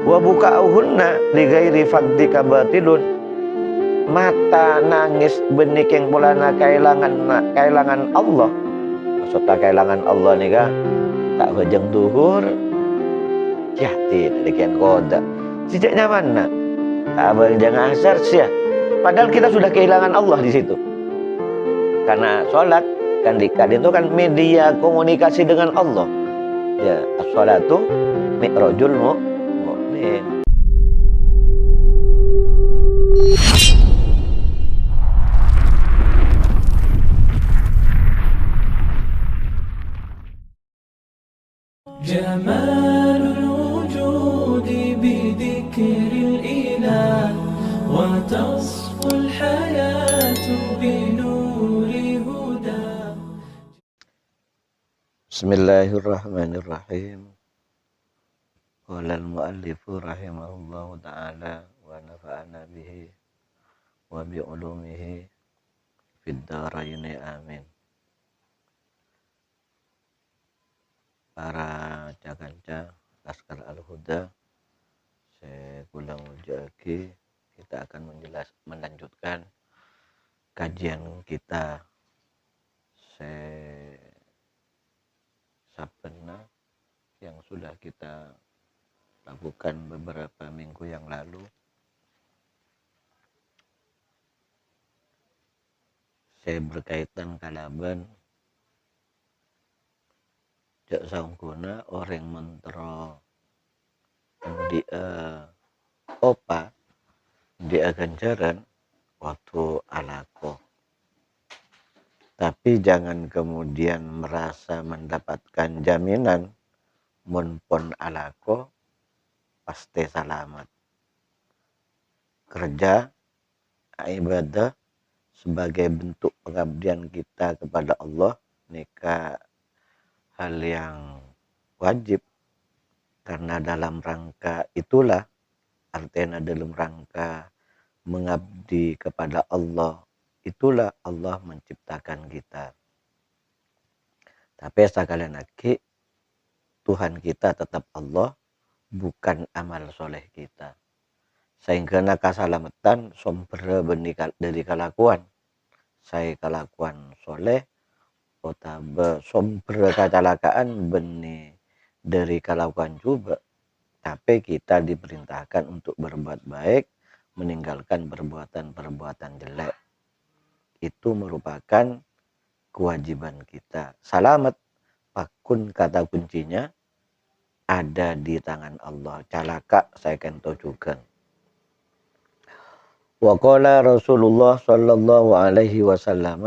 Wa buka'uhunna li ghairi faqdika batilun. Mata nangis benik yang pulana kailangan Allah. Maksudnya kailangan Allah nih kah? Tak hujung duhur. Jati demikian koda. Sijaknya mana? Tak jangan asar sih. Padahal kita sudah kehilangan Allah di situ. Karena sholat kan itu kan media komunikasi dengan Allah. Ya, as-sholatu mi'rajul mu'min. Jamalul wujudi bidzikril ilah wa tasful hayatu binuri huda. Bismillahirrahmanirrahim. Qala al-muallifu rahimahullahu ta'ala wa nafa'ana bihi wa bi ulumihi fid dharaini amin. Para jaganca Laskar Al-Huda, saya ulang lagi, kita akan melanjutkan kajian kita sabena yang sudah kita lakukan beberapa minggu yang lalu. Saya berkaitan kalaban jak saungkuna orang mentero dia opa dia ganjaran waktu alako, tapi jangan kemudian merasa mendapatkan jaminan monpon alako pasti selamat. Kerja ibadah sebagai bentuk pengabdian kita kepada Allah nikah hal yang wajib, karena dalam rangka itulah, artinya dalam rangka mengabdi kepada Allah, itulah Allah menciptakan kita. Tapi sekalian lagi, Tuhan kita tetap Allah, bukan amal soleh kita. Sehingga kasalamatan sumber dari kelakuan. Saya kelakuan soleh, otaba sumber kecelakaan benih dari kelakuan juga. Tapi kita diperintahkan untuk berbuat baik, meninggalkan perbuatan-perbuatan jelek. Itu merupakan kewajiban kita. Selamat, pakun kata kuncinya ada di tangan Allah. Calaka saya kento juga. Wa qala Rasulullah sallallahu alaihi wasallam,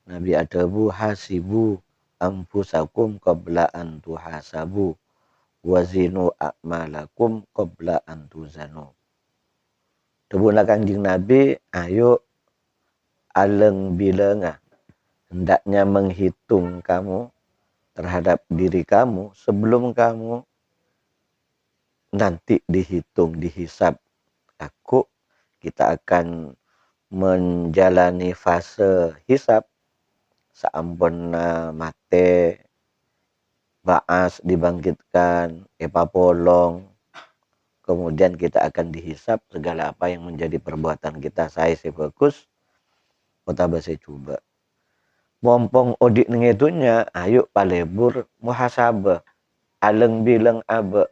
Nabi adabu hasibu anfusakum qabla an tuhasabu wazinu a'malakum qabla an tuzanu. Debuna Kanjeng Nabi, ayo aleng bilanga, hendaknya menghitung kamu terhadap diri kamu sebelum kamu nanti dihisab. Kita akan menjalani fase hisab. Saampuna mate, baas dibangkitkan, polong. Kemudian kita akan dihisap segala apa yang menjadi perbuatan kita. Saya bagus, kota bahasa coba. Mompong odik nengitunya, ayo palebur muhasabah. Aleng bilang abe,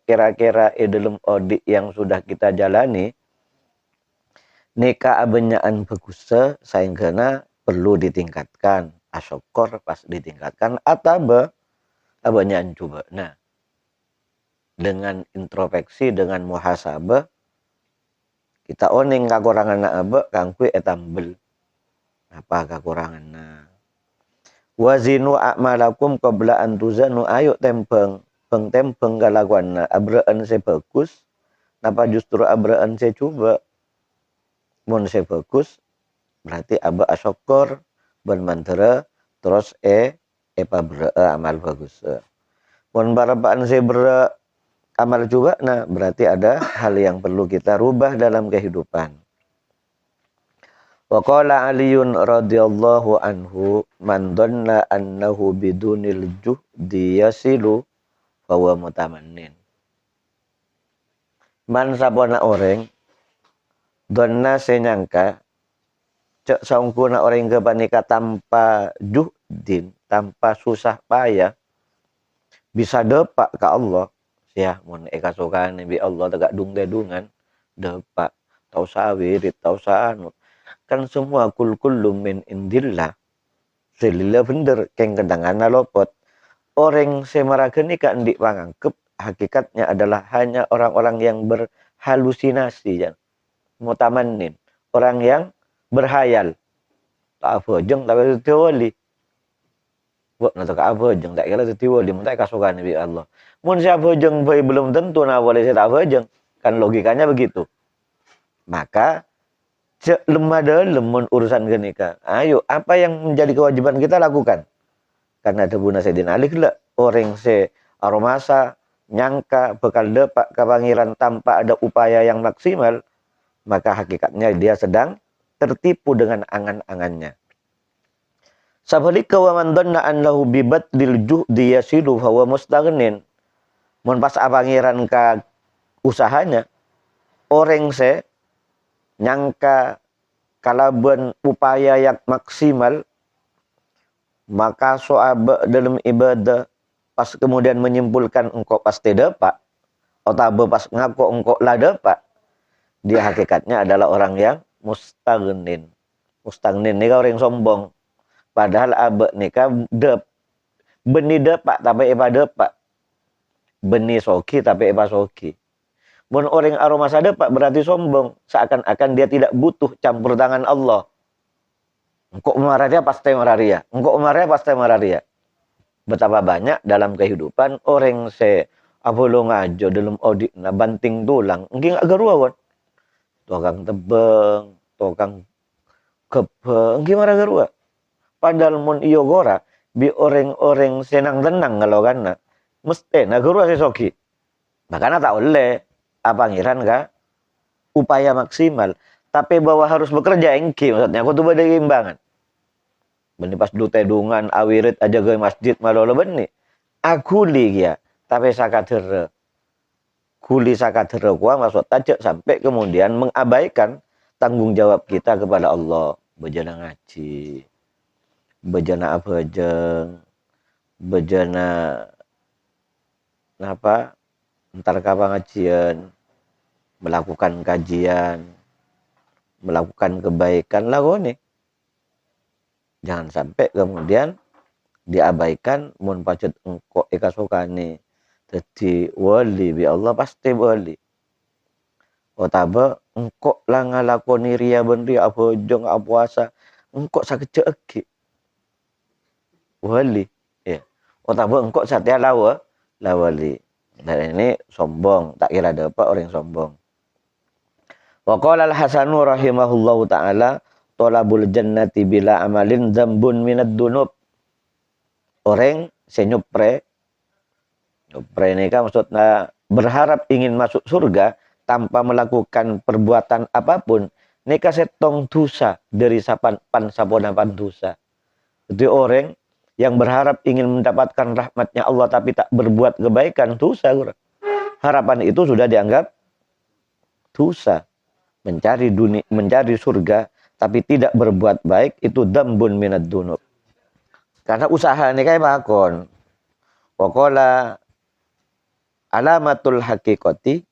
kira-kira dalam odik yang sudah kita jalani, nikah abenyaan bagus sehingga perlu ditingkatkan, asyokor pas ditingkatkan, atau abanyaan coba. Nah, dengan introspeksi, dengan muhasabah, kita oning kekurangan abe, kangkui etambel. Apa kekurangan? Wazinu a'malakum qabla an tuzanu, ayo tempeng kalakuan abraan saya bagus, napa justru abraan saya coba? Mun saya bagus, berarti aba asyokor bermantara terus amal bagus. Mun barabaan saya amal juga, nah berarti ada hal yang perlu kita rubah dalam kehidupan. Wa qala Aliun radhiyallahu anhu, man dhanna annahu bidunil juhdi yasilu fa huwa mutamannin. Man sabona orang donna senyangka cek saungkuna orang kebanika tanpa juhdin, tanpa susah payah bisa depak ke Allah. Ya, mun eka sokan bi Allah tegak dung dedungan depak tau sawirit tau sanu. Kan semua kullum min indillah. Selila bener keng kedangana lopot. Orang semaragen ika ndik pangangkep hakikatnya adalah hanya orang-orang yang berhalusinasi ya. Mutamanin, orang yang berhayal. Tak apa jeng tapi itu wali. Buat nak tak apa jeng tak kira itu wali, mun tak kasukan Nabi Allah. Mun siapa jeng belum tentu na wali saya tak apa jeng. Kan logikanya begitu. Maka lemah dalam urusan genika. Ayo, apa yang menjadi kewajiban kita lakukan. Karena ada guna Sayyidina Ali lah. Orang se aromasa nyangka bekal depak ke pangeran tanpa ada upaya yang maksimal. Maka hakikatnya dia sedang tertipu dengan angan-angannya. Sabalika wa man dhanna annahu bibatlil juhdi yasilu fahuwa mustaghnin. Mun pas pangeran ka usahanya orang se nyangka kalaban upaya yang maksimal maka soaba dalam ibadah pas kemudian menyimpulkan engkau pasti dapat atau pas ngaku engkau lah dapat, dia hakikatnya adalah orang yang mustaghnin. Mustaghnin ni orang yang sombong. Padahal abek ni kan beni dapat tapi eba dapat. Beni soki tapi eba soki. Mun orang aroma dapat berarti sombong. Seakan-akan dia tidak butuh campur tangan Allah. Engkau marah dia pasti marah dia. Engkau marah dia pasti marah dia. Betapa banyak dalam kehidupan orang se apolo ngajo dalam audit na banting tulang. Engki gak geruawan. Tukang tebeng, tukang kepeng, engki marah gerua. Padahal mun iyo gora bi orang-orang senang tenang kalau kan mesti na gerua sesoki. Makanya tak oleh pangeran ka upaya maksimal. Tapi bahwa harus bekerja engki maksudnya aku tuh beda imbangan. Beni pas du tedungan awirit aja ke masjid malolo beni. Akuli ya, tapi sakadere. Kuli sakadere kuah maksud tajak sampai kemudian mengabaikan tanggung jawab kita kepada Allah. Bejana ngaji. Bejana apa jeng. Bejana apa? Entar pengajian. Melakukan kajian. Melakukan kebaikan lah nih. Jangan sampai kemudian diabaikan mun pacet engkau ikasokane jadi wali bi Allah pasti wali. Otaba engkau lah ngalakoni ria bendi apa jong apa puasa engkau sakit eki wali ya. Otaba engkau satya lawa lah wali. Dan ini sombong, tak kira ada apa orang yang sombong. Wa qala al-Hasanu rahimahullahu taala tolabul jannati bila amalin dzambun minad dunub. Orang senyupre ini kan maksudnya berharap ingin masuk surga tanpa melakukan perbuatan apapun. Nika setong dosa dari sapona dosa. Itu orang yang berharap ingin mendapatkan rahmatnya Allah tapi tak berbuat kebaikan dosa. Harapan itu sudah dianggap dosa. Mencari surga tapi tidak berbuat baik itu dambun minad dunub. Karena usaha ini kayak makon. Waqala alamatul haqiqati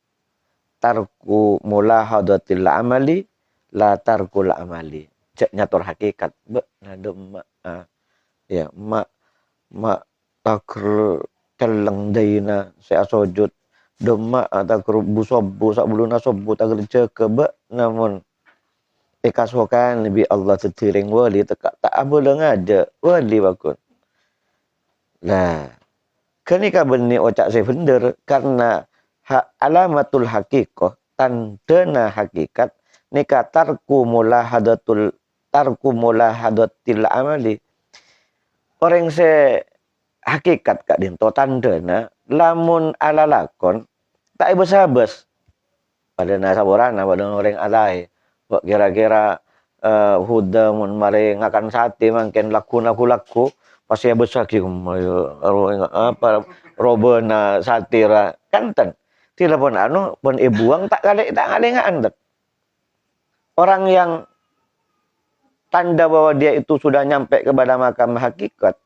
tarku mulahadatil amali la tarkul amali. Cek nyator hakikat. Nadem ya mak takr keleng daina saya sujud demak takr busobbu sak buluna sobbu takr ceke namun ikasokan lebih Allah tetiring wali tak boleh ngada wali bakun. Nah, kenika benih ocak saya bener karena alamatul haqiqah tandana hakikat nika tarku mulahadatil amali. Orang se hakikat kak dinto tandana lamun ala lakon tak ibes-abes pada nasaborana pada orang alai. Kok kira-kira huda mun mare ngakan sate mangken laku pasti besar ki apa robena satira kanten Tila pun pun buang tak kali ngandek. Orang yang tanda bahwa dia itu sudah nyampe kepada makam hakikat.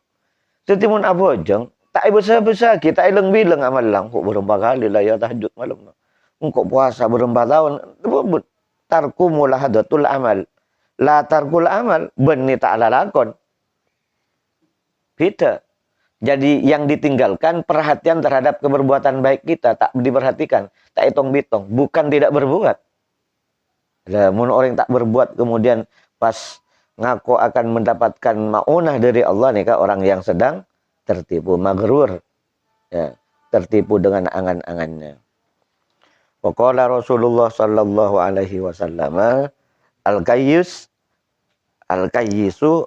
Setimun abojeng, tak besar-besar kita ileng bilang amal lang kok berapa kali lah ya tahajud malam. Engkau puasa berapa tahun. Tarku mulahadatul amal. La tarkul amal beni tak lakon. Beda. Jadi yang ditinggalkan perhatian terhadap keberbuatan baik kita tak diperhatikan, tak hitung-hitung, bukan tidak berbuat. Mun orang tak berbuat kemudian pas ngaku akan mendapatkan maunah dari Allah nih kak, orang yang sedang tertipu, magrur, ya, tertipu dengan angan-angannya. Waqala Rasulullah sallallahu alaihi wasallam al-kayyisu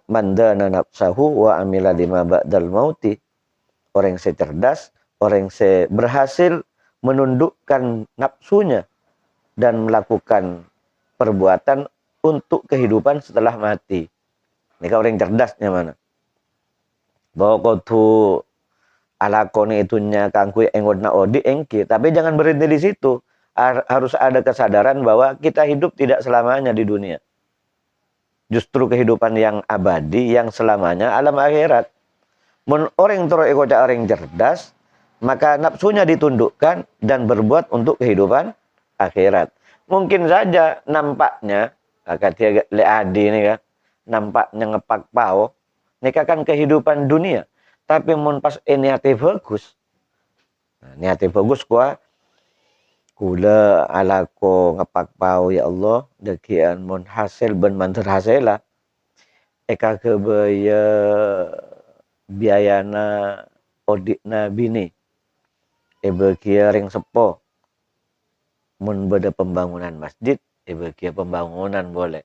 man dana nafsahu wa amila lima ba'dal mauti. Orang yang cerdas, orang yang berhasil menundukkan nafsunya dan melakukan perbuatan untuk kehidupan setelah mati. Ini kan orang cerdasnya mana? Bahwa kau tu alakoni itunya kangkui engodna odi engki, tapi jangan berhenti di situ. Harus ada kesadaran bahwa kita hidup tidak selamanya di dunia. Justru kehidupan yang abadi, yang selamanya alam akhirat. Orang orang cerdas, maka nafsunya ditundukkan dan berbuat untuk kehidupan akhirat. Mungkin saja nampaknya, kata leadi ini kan, nampaknya ngepak pau, ini kan kehidupan dunia. Tapi mun pas niatnya bagus, niatnya bagus kula ala ko ngepak pau ya Allah, dekian mun hasil ben manter hasela, eka kebaya biayana odikna bini ebe kia ring sepo mun beda pembangunan masjid ebe kia pembangunan boleh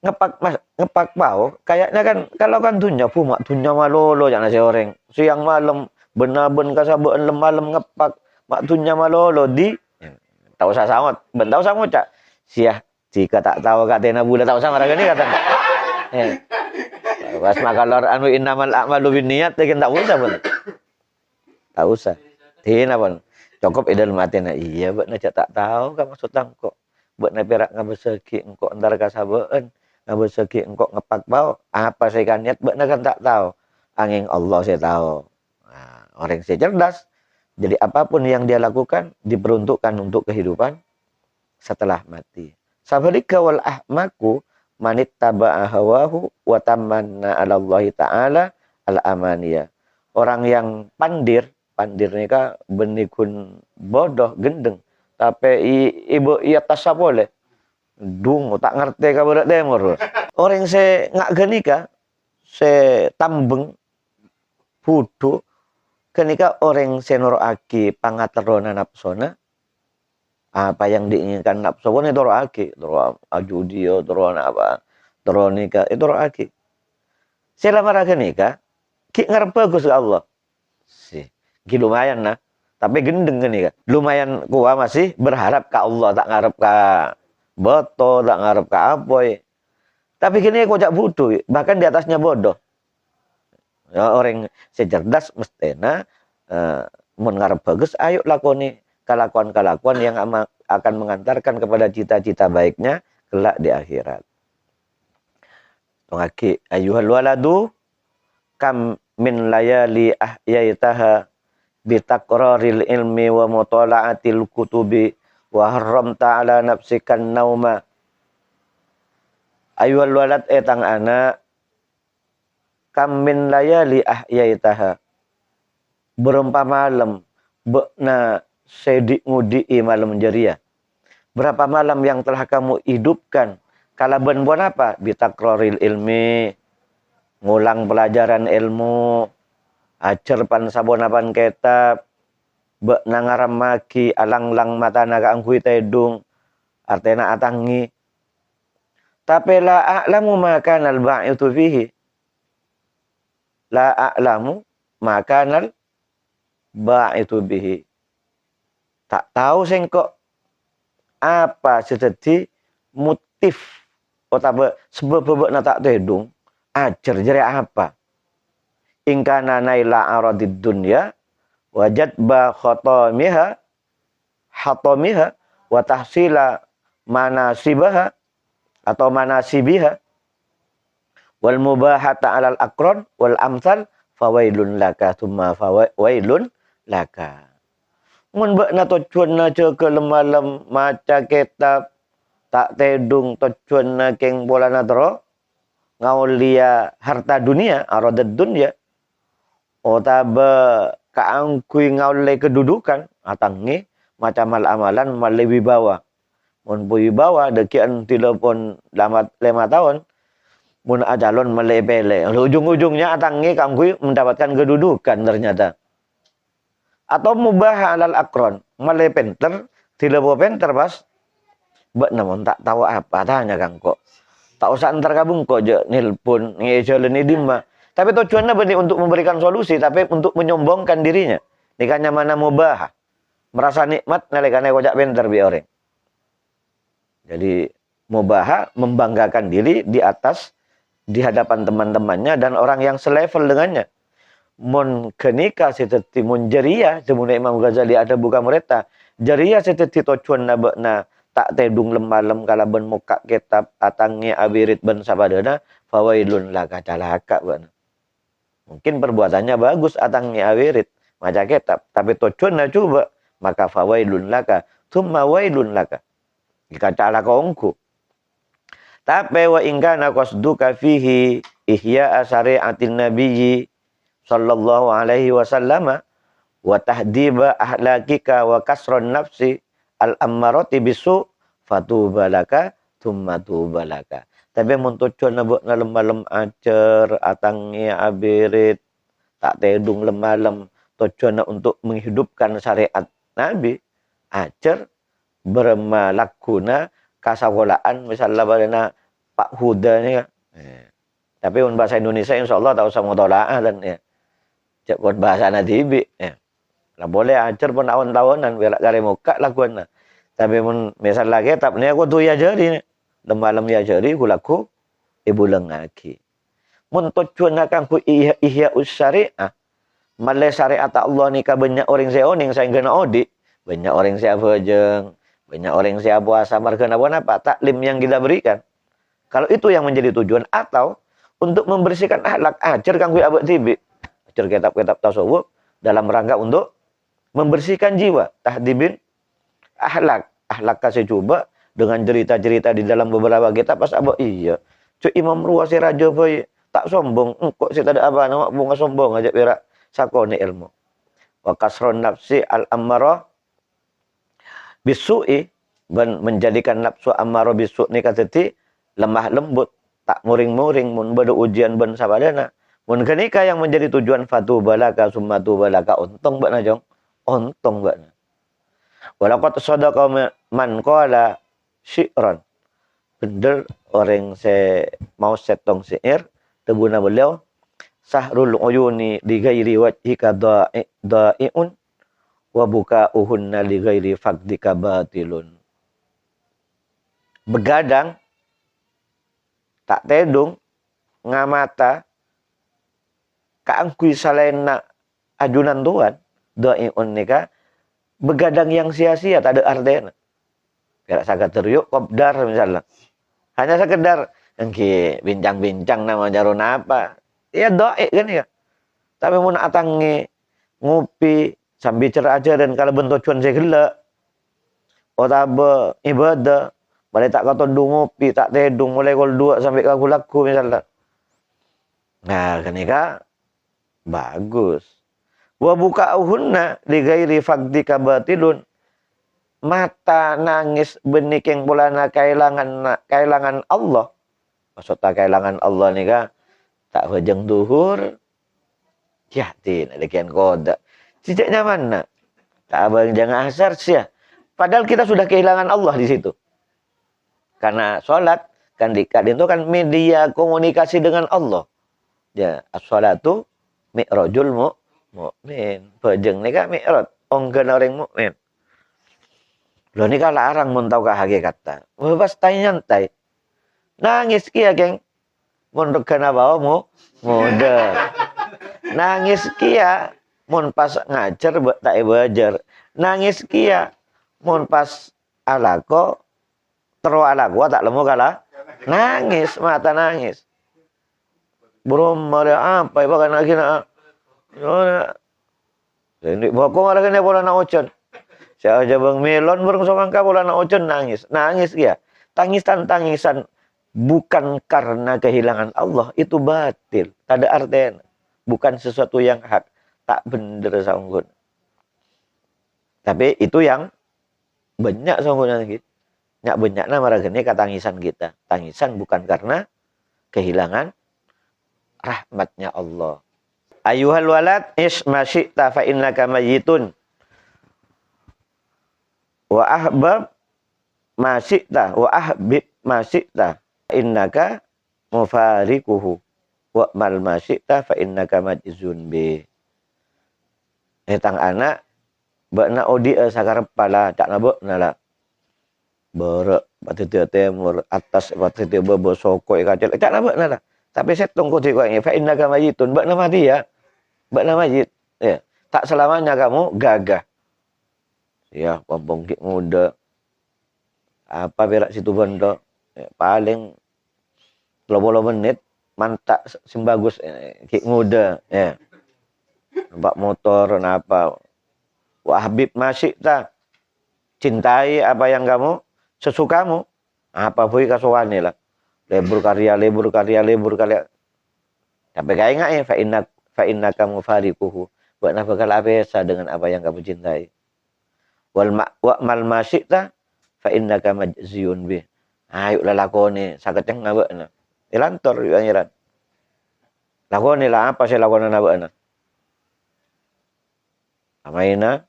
ngepak pau kayaknya kan kalau kan dunya mak dunya malolo jangan si orang siang malam benaben kasabeen malam ngepak mak dunya malolo di tahu saya sangat ben tahu sangat cak siah jika tak tahu katena bulan tahu sama raga ni kata pas makalor anu innamal a'malu binniyat tak usah pun. Tak usah. Tina pun. Cukup idal mati na iya buat cak tak tahu ka maksud kok. Buat na perak ngabeseki engko antar kasabeen, ngabeseki engko ngepak bau. Apa saya kan niat buat na kan tak tahu. Angin Allah saya tahu. Nah, orang saya cerdas. Jadi apapun yang dia lakukan diperuntukkan untuk kehidupan setelah mati. Sabarika wal ahmaku manit taba'a hawahu wa tamanna 'ala Allah taala al-amaniyah. Orang yang pandir ni ka benikun bodoh gendeng tapi ibu ia tasa boleh dung tak ngerti ka berat demor. Orang se ngak genika se tambeng putu kenika orang senoroaki pangaterona nafsona apa yang diinginkan nafsu pun itu roaki, ajudio, apa, nikah itu roaki. Selama raga nikah, ki ngarep bagus ke Allah, sih, ki lumayan nah, tapi gendeng nikah, lumayan gua masih berharap ke Allah, tak ngarep ke boto, tak ngarep ke apoy, tapi gini kocak butuh, bahkan di atasnya bodoh. Ya, orang secerdas mestena ngarep bagus, ayo lakoni kelakuan-kelakuan yang akan mengantarkan kepada cita-cita baiknya kelak di akhirat. Tongaki ayuhal waladu kam min layali ahyaitaha bitaqraril ilmi wa mutala'atil kutubi wa haramta ala nafsikan nauma. Ayuhal walad etang anak kam min layali ahyaitaha berempa malam bekna sedik ngudi malam menjeria. Berapa malam yang telah kamu hidupkan? Kalaban buat apa? Bitakroril ilmi, ngulang pelajaran ilmu, ajar pan sabonapan kitab, bek nangaram maki, alang-lang mata naga angkui tedung, artena atangi. Tapi la a'lamu makanal ba'itu fihi. La a'lamu makanal ba'itu bihi. Tak tahu sengkok apa sededi motif atau sebab na tak tedung ajar jere apa ingkana naila aradid dunya wajad ba khatamiha hatamiha wa tahsila manasibaha atau manasibiha wal mubahata alal akron wal amsal fawailun laka thumma fawailun laka. Mun bakna tocuan na ce ke lemalam maca kitab tak tedung tocuan na keng bola na tero ngaulia harta dunia aradad dunya otaba kaangkui ngaule kedudukan atangi macam amalan male wibawa mun wibawa dekian telepon lama 5 tahun mun ajalon male pele ujung-ujungnya atangi kaangkui mendapatkan kedudukan ternyata. Atau mubah alal akron male penter tilepo penter pas bak namun tak tahu apa tanya kang kok tak usah antar kabung kok je nelpon ngejalan ini mah tapi tujuannya bukan untuk memberikan solusi tapi untuk menyombongkan dirinya nikahnya mana mubah merasa nikmat nalekane kojak penter bi orang jadi mubah membanggakan diri di atas di hadapan teman-temannya dan orang yang selevel dengannya. Mun kenika seteti mun jaria semuna Imam Ghazali ada buka mereka jaria seteti tocuan na tak tedung lemalem kala ben muka kitab atangnya abirit ben sabadana fawailun laka calaka bana. Mungkin perbuatannya bagus atangnya abirit maca kitab tapi tocuan na coba maka fawailun laka thumma wailun laka jika calaka ongku. Tapi wa ingkana qasduka fihi ihya syari'atin nabiyyi sallallahu alaihi wasallam wa tahdiba ahlakika wa kasron nafsi al-ammarati bisu fatubalaka thumma tubalaka. Tapi mun tujuan nabok na lemalem acer atangnya abirit tak tedung lemalem tujuan untuk menghidupkan syariat Nabi acer bermalakuna kasagolaan misalnya badana Pak Huda ni tapi mun bahasa Indonesia insyaallah tak usah mutolaah dan ya buat bahasa nadibi ya. Lah boleh ajar pun tahun-tahunan biar kare muka lakuan. Tapi mun misal lagi tapi aku tuh ya jadi lemalam ya jadi kulaku ibu lengaki. Mun tujuan akan ku ihya syariah malai syariat Allah ni ka banyak orang seoning saya kena audit banyak orang saya bejeng banyak orang saya puasa marga apa taklim yang kita berikan. Kalau itu yang menjadi tujuan atau untuk membersihkan akhlak ajar kang ku abad tibi ajar kitab-kitab tasawuf dalam rangka untuk membersihkan jiwa tahdibin akhlak kasih coba dengan cerita-cerita di dalam beberapa kitab pas abah iya cuk Imam Ruwasi raja boy tak sombong kok saya tak ada apa nama bunga sombong aja berak sakone ilmu wa kasron nafsi al ammarah bisu'i menjadikan nafsu ammarah bisu' ni kateti lemah lembut tak muring-muring mun bada ujian ben sabadana mun kenika yang menjadi tujuan fatu balaka summatu balaka untung bakna jong untung bakna walaqad sadaqa man qala syi'ran bener orang se mau setong syair tebuna beliau sahrul uyuni li ghairi wajhika da'iun wa buka'uhunna li ghairi faqdika batilun begadang tak tedung ngamata kaangkui salena ajunan Tuhan da'iun nika begadang yang sia-sia tak ada artinya kira sakat teriuk kopdar misalnya hanya sekedar engki bincang-bincang nama jarun apa ya doa kan ya tapi mun atangi ngopi sambil cerah aja dan kalau bentuk cuan saya gelak otaba ibadah balik tak kata ngopi tak tedung mulai kol 2 sampai ke laku misalnya nah kenika bagus wa buka'uhunna li ghairi faqdika batilun mata nangis benik yang bulana kailangan Allah maksudnya kailangan Allah nika tak hujung duhur yatin dekian koda cijaknya mana tak abang jangan asar sia padahal kita sudah kehilangan Allah di situ karena sholat kan dikadin itu kan media komunikasi dengan Allah ya as-sholatu mi'rajul mu'min bajeng nika mi'raj onggan orang mukmin lo nika larang mun tau ka hakikat bebas tay nyantai nangis kia geng mun regana bawa mode nangis kia mun pas ngajar tak belajar nangis kia Mun pas alako terus alako tak lemu kalah nangis, mata nangis. Belum ada apa bahkan lagi nak. Ini bokong ada kena bola nak ocon. Saya aja bang melon burung somangka bola nak ocon nangis. Nangis dia. Tangisan bukan karena kehilangan Allah, itu batil. Tak ada artinya. Bukan sesuatu yang hak. Tak bener sanggun. Tapi itu yang banyak sanggunan kita. Nyak banyak nama ragene katangisan kita. Tangisan bukan karena kehilangan rahmatnya Allah. Ayuhal walad ish masyikta fa innaka mayyitun. Wa ahbab masyikta wa ahbib masyikta innaka mufarikuhu. Wa mal masyikta fa innaka majzun bi. Tang anak bakna odi sakarep pala tak nabok nala. Berek batete temur atas batete bebo sokoi kacel tak nabok nala. Tapi saya tunggu tengok ini. Fa innaka mayyitun. Bakna mati ya. Bakna mayit. Ya. Tak selamanya kamu gagah. Ya, pembongkit muda. Apa berak situ benda. Ya, paling 20 menit mantak sembagus kik muda. Ya. Nampak motor apa. Wah habib masih tak. Cintai apa yang kamu sesukamu. Apa pun kasuane lah. Lebur karya. Tapi kaya ingat ya, fa inna kamu farikuhu. Buat apa bakal abesa dengan apa yang kamu cintai. Wa mal masyikta fa inna kamu majziyun bih. Ayo lah lakoni, sakit yang ngabak na. Ilantor yuk anjiran. Lakoni lah, apa saya lakoni ngabak na. Amaina.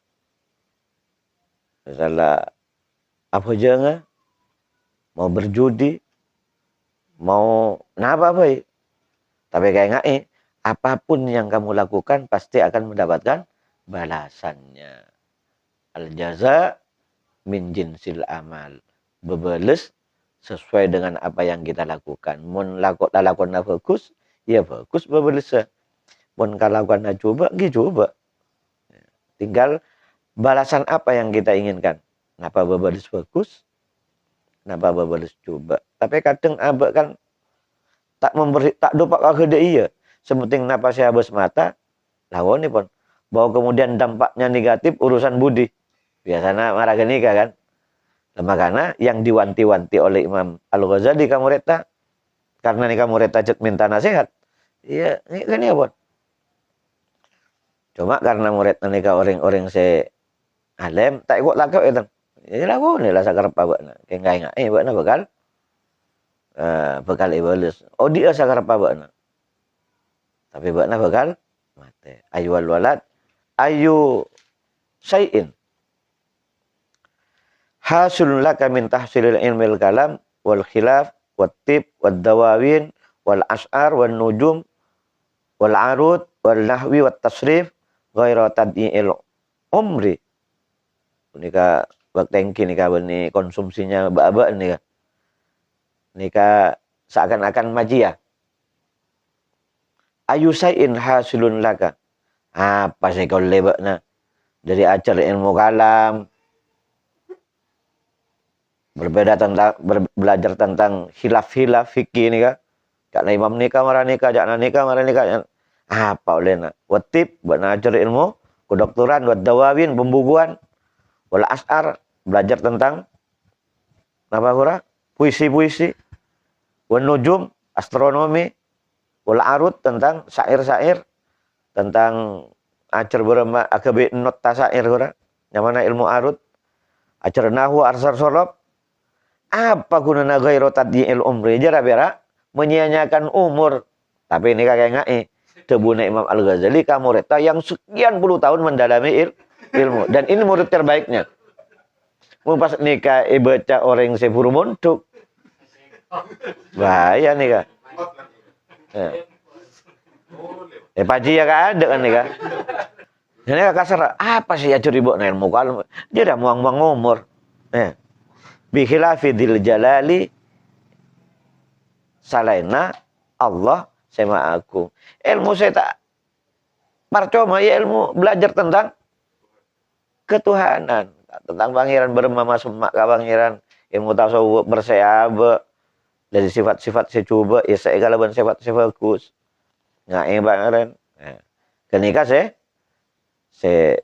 Salah apa jangan. Mau berjudi. Mau napa apa ya? Tapi kayak nggak apapun yang kamu lakukan pasti akan mendapatkan balasannya. Al jaza min jinsil amal. Bebalas sesuai dengan apa yang kita lakukan. Mun lakukan bagus, ya bagus bebalas. Mun lakukan coba, coba. Tinggal balasan apa yang kita inginkan. Napa bebalas bagus? Napa bebalas coba? Tapi kadang abak kan tak memberi, tak dopak ke iya. Sementing napa saya habis mata, lawan pun. Bahwa kemudian dampaknya negatif urusan budi. Biasanya marah nikah kan. Makanya yang diwanti-wanti oleh Imam Al-Ghazali kamu reta, karena nikah mureta minta nasihat. Iya, ini kan ya pun. Cuma karena murid nikah orang-orang se alim, tak ikut lakau itu. Jadi lagu ni lah sakar apa buat nak. Kengai ngai buat nak bekal ibalis. Oh dia sakar apa buat nak. Tapi buat nak bekal mati. Ayu wal walad ayu syai'in hasulun laka min tahsilil ilmil kalam wal khilaf wat tib wad dawawin wal as'ar wan nujum wal arud wal nahwi wat tasrif ghaira tadyi'il umri. Nika baktengki nika beni konsumsinya baba nika. Nika seakan-akan majia. Ayu sayin hasilun laka. Apa sih kau lebakna dari ajar ilmu kalam, belajar tentang hilaf-hilaf fikih nika. Karena imam nika marah nika, jangan nika marah nika. Apa oleh nak? Watib buat ajar ilmu kedokteran, buat dawawin pembukuan. Wala as'ar, belajar tentang apa kura? Puisi-puisi. Wan nujum, astronomi. Wala arut tentang syair-syair. Tentang ajar berema akabe not tasair kura. Yang mana ilmu arut. Ajar nahwu arsar sorob. Apa gunanya ghairu tadyi'il umri? Jara bera menyia-nyiakan umur. Tapi ini kakek ngai. Tebuna Imam Al-Ghazali kamu reta yang sekian puluh tahun mendalami ilmu. Dan ini murid terbaiknya. Pas nikah baca orang sepuru montuk. Bahaya nikah. Paji ya kan ada kan nikah. Jadi kasar apa sih ajar ibu ilmu kalau dia dah muang-muang umur. Bi khilafi dzil jalali salaina Allah sama aku. Ilmu saya tak percuma ya ilmu belajar tentang ketuhanan. tentang pangeran bermama semak ka pangeran ilmu tasawuf berseaba dari sifat-sifat secoba ya segala ban sifat-sifat bagus ngai pangeran kenika se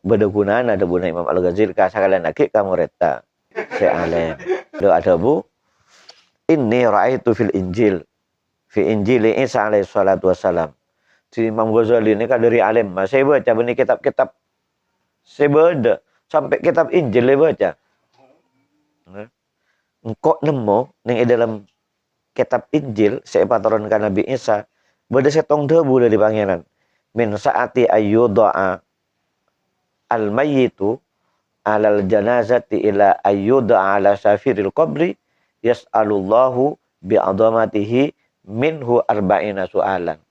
bedegunaan ada buna Imam Al-Ghazali ka sakalian lagi kamu reta se alim do ada bu inni ra'aitu fil Injil fi Injili Isa alaihi salatu wassalam. Si Imam Ghazali ini kan dari alim, saya baca benih kitab-kitab saya baca sampai kitab Injil saya baca. Engkau nemu ning dalam kitab Injil saya turunkan Nabi Isa beda setong debu dari pangeran. Min saati ayyuda'a al-mayyitu alal janazati ila ayyuda'a ala safiril qabri yas'alullahu bi'adhamatihi minhu arba'ina soalan.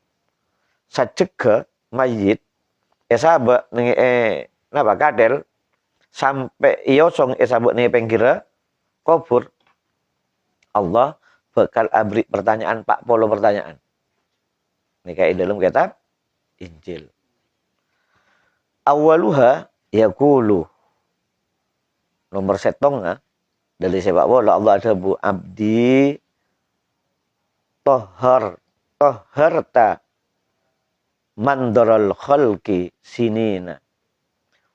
Sajeka mayit esaba ning napa kadel sampai iosong esaba ning pengkira kubur Allah bakal abri pertanyaan 40 pertanyaan. Ini kayak dalam kitab Injil. Awaluha yaqulu nomor setong dari sepak bola Allah ada bu abdi toharta mandaral khalqi sinina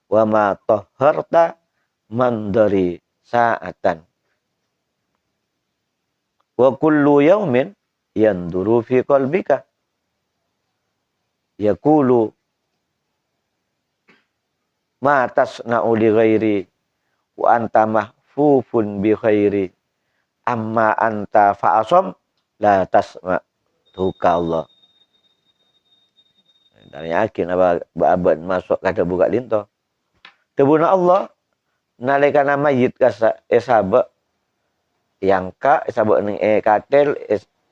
wa ma toharta mandari sa'atan wa kullu yaumin yanduru fi qalbika yaqulu ma tasna'u li ghairi wa anta mahfufun bi khairi amma anta fa'asam la tasma tuka Allah. Dan yakin apa abad masuk kada buka linto. Tebuna Allah nalikana mayit kasa esaba yang ka esaba ning katel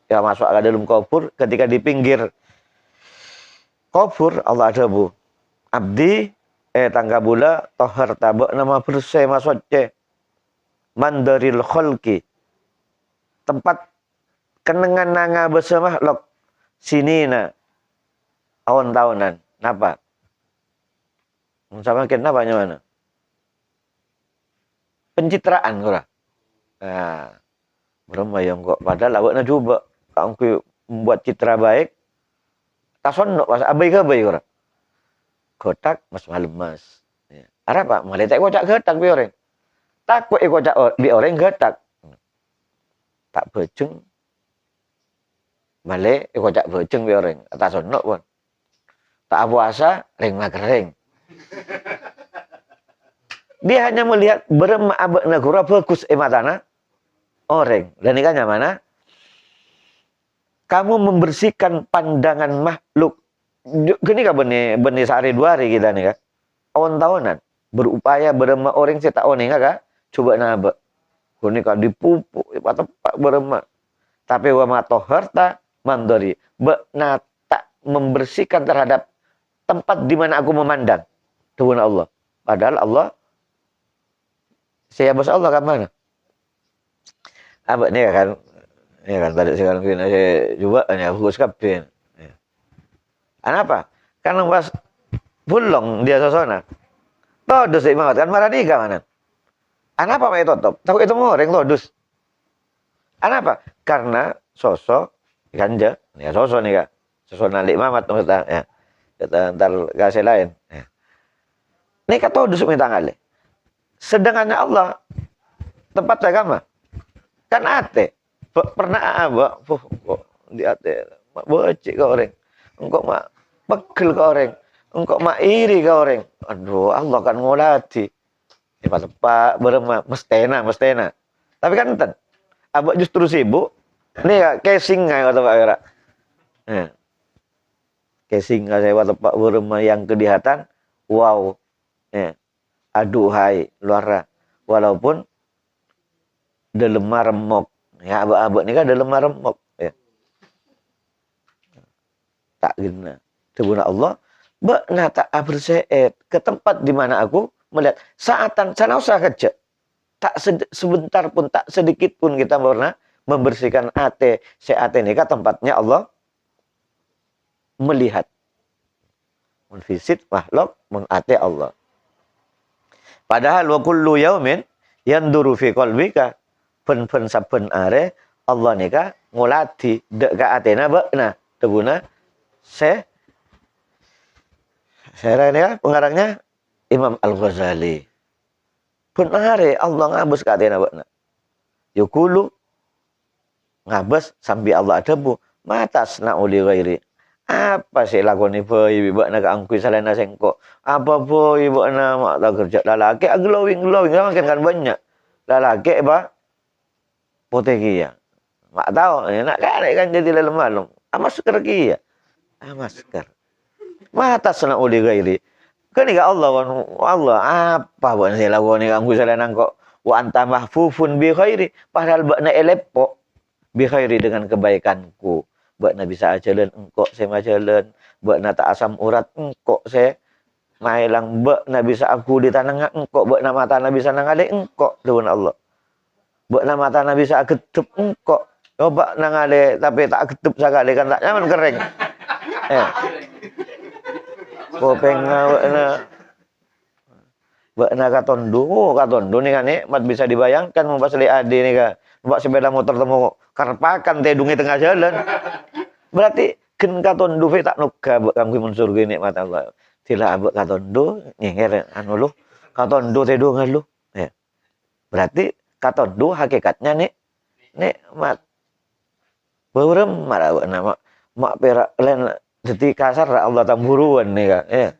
ya masuk ke dalam kubur ketika di pinggir kubur Allah ada bu abdi tangga bula tohar tabak nama bersih masuk mandaril khalqi tempat kenangan nanga bersama lok sinina tahun-tahunan. Napa? Sama kenapa mana? Pencitraan kora. Nah, bermayang kok padahal awakna coba kamu membuat citra baik. Tasonnok pas abai ke abai kora. Kotak mas malem mas. Ya. Arah pak malai tak kocak getak bi orang. Takut kocak bi orang getak. Tak bejeng malai kocak bejeng bi orang atas sonok pun tak puasa ring kering dia hanya melihat berema abak negara bagus matana orang dan ikannya mana kamu membersihkan pandangan makhluk gini kan benih sehari 2 hari kita nih kan tahun-tahunan berupaya berema orang saya tak oning kak coba nabak gini kan dipupuk tepak berema tapi wa matoharta mandori tak membersihkan terhadap tempat di mana aku memandang Tuhan Allah. Padahal Allah saya bos Allah kan mana? Apa ni kan? Ini kan tadi sekarang kita saya juga hanya fokus kabin. Kenapa? Karena pas bulong dia sosona. Todus imamat kan marah di mana? Kenapa mai tutup? Tahu itu orang todus. Kenapa? Karena sosok ganja, ya sosok nih kak, sosok nalik mamat maksudnya, ya, kita ntar kasih lain. Ya. Ini kata dusuk minta ngalih. Sedangkan Allah tempat agama kan ate, pernah apa, di ate, mak bocik ke orang, engkau mak pegel ke orang, engkau mak iri ke orang. Aduh, Allah kan ngolati, tepat berema, mestena. Tapi kan enten, abah justru sibuk. Ini ya casing nggak kata Pak Wira. Casing nggak saya kata Pak Burma yang kelihatan, wow, aduhai luar, walaupun delemar remok, ya abah ini kan delemar remok, ya. Tak guna, teguna Allah, tak berseet ke tempat di mana aku melihat saatan sana usah kerja, tak sebentar pun, tak sedikit pun kita pernah membersihkan ate ini kan tempatnya Allah melihat menvisit makhluk mengate Allah Padahal wa kullu yaumin yanduru fi qalbika pen saben are Allah nika ngulati dek ka atena beuna tebuna saya ini ya pengarangnya Imam Al-Ghazali. Pun are Allah ngabes ka atena beuna. Yukulu ngabes sambil Allah adebu matas na uli ghairi. Apa sih lakoni boy beuna ka angkui salena sengko. Apa boy beuna mak tak kerja lalaki glowing makin kan banyak. Lalaki apa? Potegia. Mak tahu nak kan jadi dalam malum. Masker kia. Masker. Matas na uli ghairi. Kan ika Allah apa buat saya lakoni angkui salena kok wa anta mahfufun bi khairi padahal bakna elepo bi khairi dengan kebaikanku bakna bisa ajalan engkau saya majalan bakna tak asam urat engkau saya mailang bakna bisa aku di tanah engkau bakna mata na bisa nangale engkau dengan Allah bakna mata na bisa getup engkau coba nangale tapi tak getup sakali kan tak nyaman kering kopeng bakna katondo nih kan mat bisa dibayangkan membahas li ade nih kan mbak sepeda motor temu karpakan tedungi tengah jalan berarti gen katondo fe tak nuga mbak kanggo mun surga nikmat Allah tila mbak katondo nyenger anu lu katondo tedungan lu ya berarti katondo hakikatnya nikmat beurem marah nama mak perak lain detik kasar Allah tamburuan nih kan ya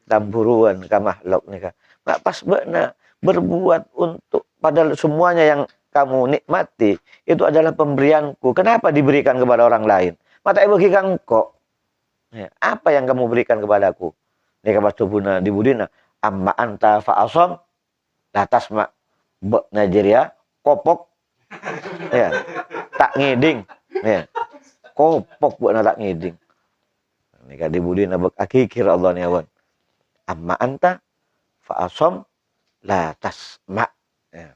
tamburuan ka makhluk nih kan nggak pas benar berbuat untuk padahal semuanya yang kamu nikmati itu adalah pemberianku. Kenapa diberikan kepada orang lain? Mata bagi kangko. Ya, apa yang kamu berikan kepadaku? Nih kapas tubuna dibudina amma anta fa'asom latas mak bek Nigeria kopok ya tak ngiding ya kopok buat tak ngiding. Nih kan dibudina bek akikir Allah nih awan. Amma anta fa'asom la tasma ya.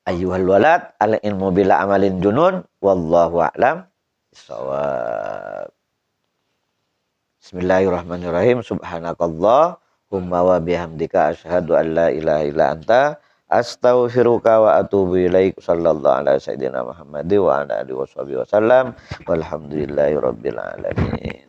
Ayyuhal walad al ilmu bila amalin junun wallahu a'lam bissawab. Bismillahirrahmanirrahim. Subhanakallahumma wa bihamdika asyhadu an la ilaha illa anta astaghfiruka wa atubu ilaik. Sallallahu ala sayyidina Muhammad wa ala alihi wasallam. Walhamdulillahi rabbil alamin.